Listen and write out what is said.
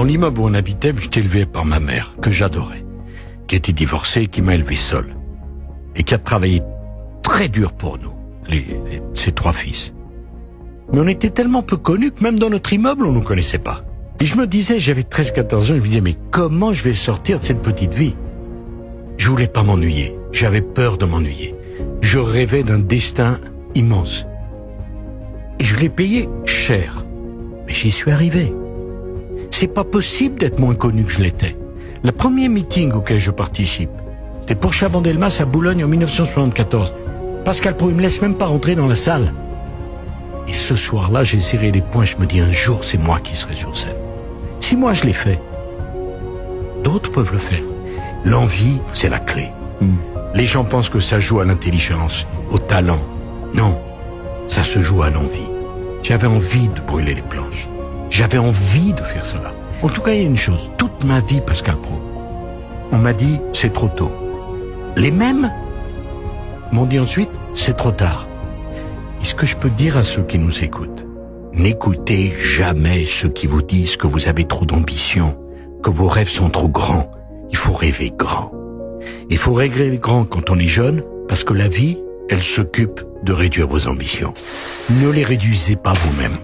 Dans l'immeuble où on habitait, j'étais élevé par ma mère, que j'adorais, qui était divorcée et qui m'a élevé seul, et qui a travaillé très dur pour nous, ses 3 fils. Mais on était tellement peu connus que même dans notre immeuble, on ne nous connaissait pas. Et je me disais, j'avais 13-14 ans, je me disais, mais comment je vais sortir de cette petite vie? Je voulais pas m'ennuyer, j'avais peur de m'ennuyer. Je rêvais d'un destin immense. Et je l'ai payé cher. Mais j'y suis arrivé. C'est pas possible d'être moins connu que je l'étais. Le premier meeting auquel je participe, c'était pour Chabandelmas à Boulogne en 1974. Pascal Praud, il me laisse même pas rentrer dans la salle. Et ce soir-là, j'ai serré les poings, je me dis un jour, c'est moi qui serai sur scène. Si moi je l'ai fait, d'autres peuvent le faire. L'envie, c'est la clé. Les gens pensent que ça joue à l'intelligence, au talent. Non, ça se joue à l'envie. J'avais envie de brûler les planches. J'avais envie de faire cela. En tout cas, il y a une chose, toute ma vie, Pascal Praud, on m'a dit, c'est trop tôt. Les mêmes m'ont dit ensuite, c'est trop tard. Et ce que je peux dire à ceux qui nous écoutent, n'écoutez jamais ceux qui vous disent que vous avez trop d'ambition, que vos rêves sont trop grands. Il faut rêver grand. Il faut rêver grand quand on est jeune, parce que la vie, elle s'occupe de réduire vos ambitions. Ne les réduisez pas vous-même.